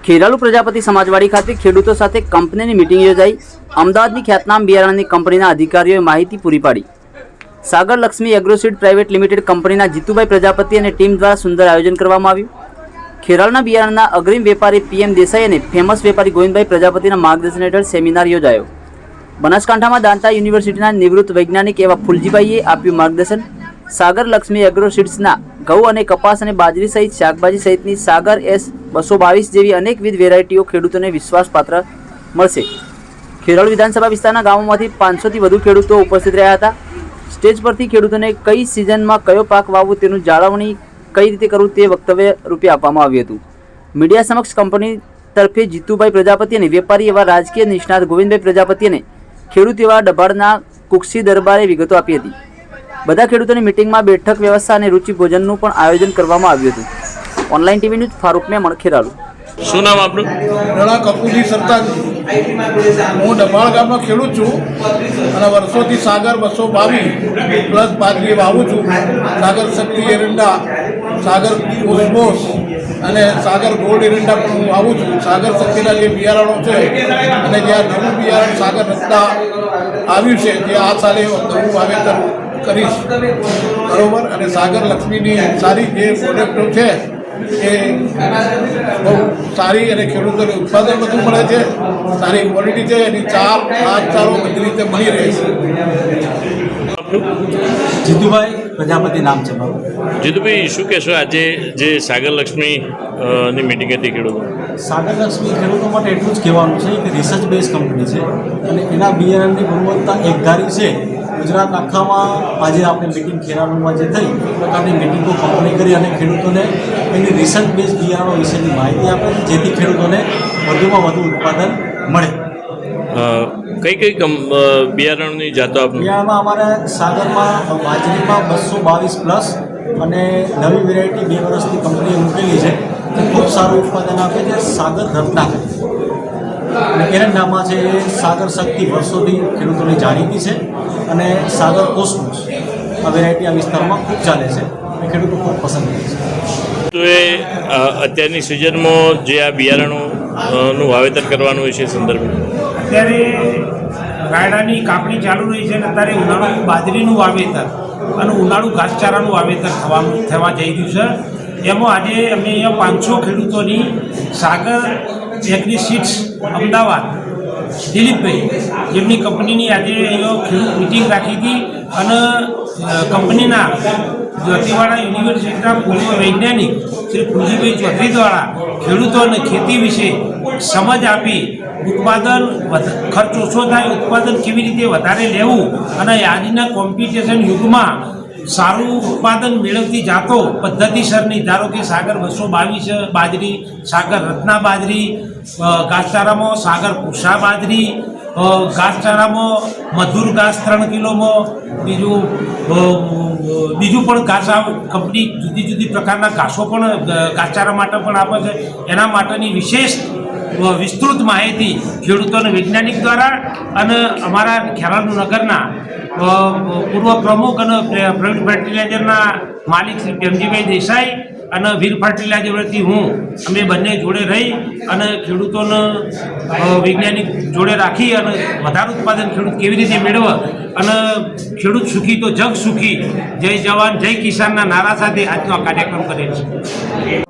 ખેરાલુ પ્રજાપતિ સમાજવાડી ખાતે ખેડૂતો સાથે કંપનીની મીટિંગ યોજાઈ। અમદાવાદની ખ્યાતનામ બિયારણની કંપનીના અધિકારીઓએ માહિતી પૂરી પાડી। સાગર લક્ષ્મી એગ્રોસીડ પ્રાઇવેટ લિમિટેડ કંપનીના જીતુભાઈ પ્રજાપતિ અને ટીમ દ્વારા સુંદર આયોજન કરવામાં આવ્યું। ખેરાલુના બિયારણના અગ્રીમ વેપારી પીએમ દેસાઈ અને ફેમસ વેપારી ગોવિંદભાઈ પ્રજાપતિના માર્ગદર્શન હેઠળ સેમિનાર યોજાયો। બનાસકાંઠામાં દાંતા યુનિવર્સિટીના નિવૃત્ત વૈજ્ઞાનિક એવા ફૂલજીભાઈએ આપ્યું માર્ગદર્શન। સાગર લક્ષ્મી એગ્રોસીડ્સના ઘઉં અને કપાસ અને બાજરી સહિત શાકભાજી સહિતની સાગર S222 જેવી અનેકવિધ વેરાયટીઓ ખેડૂતોને વિશ્વાસપાત્ર મળશે। ખેરાલુ વિધાનસભા વિસ્તારના ગામોમાંથી 500થી વધુ ખેડૂતો ઉપસ્થિત રહ્યા હતા। સ્ટેજ પરથી ખેડૂતોને કઈ સિઝનમાં કયો પાક વાવવો તેનું જાળવણી કઈ રીતે કરવું તે વક્તવ્ય રૂપે આપવામાં આવ્યું હતું। મીડિયા સમક્ષ કંપની તરફે જીતુભાઈ પ્રજાપતિ અને વેપારી એવા રાજકીય નિષ્ણાત ગોવિંદભાઈ પ્રજાપતિ અને ખેડૂત એવા ડભાડના કુક્ષી દરબારે વિગતો આપી હતી। બધા ખેડૂતોની મીટિંગમાં બેઠક વ્યવસ્થા અને રુચિ ભોજનનું પણ આયોજન કરવામાં આવ્યું હતું। Online TV news Farooq Memon Kheralu. શું નામ આપનું? રણા કપૂરજી સરતાજી। હું ડભાળ ગામનો ખેડૂત છું અને વર્ષોથી સાગર 222 પ્લસ બાજરી વાવું છું। સાગર શક્તિ એરંડા, સાગર કોસ્મોસ અને સાગર ગોલ્ડ એરંડા પણ હું વાવું છું। સાગર શક્તિના જે બિયારણો છે અને જે આ નવું બિયારણ સાગર રત્ના આવ્યું છે જે આ સાલે નવું વાવેતર કરીશ બરાબર। અને સાગર લક્ષ્મીની સારી જે પ્રોડક્ટો છે એ બહુ સારી અને ખેડૂતોને ઉત્પાદન બધું મળે છે, સારી ક્વોલિટી છે, એની ચારો બધી રીતે મળી રહે છે। જીતુભાઈ પ્રજાપતિ નામ છે મારું। જીતુભાઈ, શું કહેશો આજે જે સાગર લક્ષ્મી ની મીટિંગ હતી ખેડૂતો? સાગર લક્ષ્મી ખેડૂતો માટે એટલું જ કહેવાનું છે કે રિસર્ચ બેઝ કંપની છે અને એના બિયારણની ગુણવત્તા એકધારી છે। ગુજરાત આખામાં આજે આપણે મિટિંગ ખેરાલુમાં જે થઈ એ પ્રકારની મિટિંગો કંપની કરી અને ખેડૂતોને એની રિસર્ચ બેઝ બિયારણો વિશેની માહિતી આપે જેથી ખેડૂતોને વધુમાં વધુ ઉત્પાદન મળે। કઈ કઈ બિયારણની જાતો આપનું? બિયારણમાં અમારે સાગરમાં બાજરીમાં 222 પ્લસ અને નવી વેરાયટી 2 વર્ષથી કંપનીએ મૂકેલી છે તે ખૂબ સારું ઉત્પાદન આપે છે। સાગર રત્ના અને એરંડામાં છે એ સાગર શક્તિ વર્ષોથી ખેડૂતોની જાણીતી છે અને સાગર કોસ્મોસ આ વેરાયટી આ વિસ્તારમાં ખૂબ ચાલે છે અને ખેડૂતો ખૂબ પસંદ કરે છે। તો એ અત્યારની સિઝનમાં જે આ બિયારણો નું વાવેતર કરવાનું હોય છે સંદર્ભે અત્યારે રાયડાની કાપણી ચાલુ રહી છે અને અત્યારે ઉનાળુ બાજરીનું વાવેતર અને ઉનાળુ ઘાસચારાનું વાવેતર થવા જઈ રહ્યું છે। એમાં આજે અમે અહીંયા 500 ખેડૂતોની સાગર એગ્રીસીડ્સ અમદાવાદ દિલીપભાઈ જેમની કંપનીની આજે અહીંયા ખેડૂત મિટિંગ રાખી હતી અને કંપનીના જ્યોતિવાડા યુનિવર્સિટીના પૂર્વ વૈજ્ઞાનિક શ્રી ફૂલજીભાઈ ચૌધરી દ્વારા ખેડૂતોને ખેતી વિશે સમજ આપી ઉત્પાદન ખર્ચ ઓછો થાય, ઉત્પાદન કેવી રીતે વધારે લેવું અને આજના કોમ્પિટિશન યુગમાં સારું ઉત્પાદન મેળવતી જાતો પદ્ધતિસરની, ધારો કે સાગર 222 બાજરી, સાગર રત્ના બાજરી, ઘાસચારામાં સાગર કુશા બાજરી, ઘાસચારામાં મધુર ઘાસ 3 કિલોમાં, બીજું પણ ઘાસ કંપની જુદી જુદી પ્રકારના ઘાસો પણ ઘાસચારા માટે પણ આપે છે। એના માટેની વિશેષ વિસ્તૃત માહિતી ખેડૂતોને વૈજ્ઞાનિક દ્વારા અને અમારા ખેરાલુ નગરના પૂર્વ પ્રમુખ અને પ્રવીણ ફર્ટિલાઇઝરના માલિક શ્રી પ્રેમજીભાઈ દેસાઈ અને વીર ફર્ટિલાઇઝરથી અમે બંને જોડે રહી અને ખેડૂતોને વૈજ્ઞાનિક જોડે રાખી અને વધારે ઉત્પાદન ખેડૂત કેવી રીતે મેળવે અને ખેડૂત સુખી તો જગ સુખી, જય જવાન જય કિસાનના નારા સાથે આજનો કાર્યક્રમ કરેલ છે।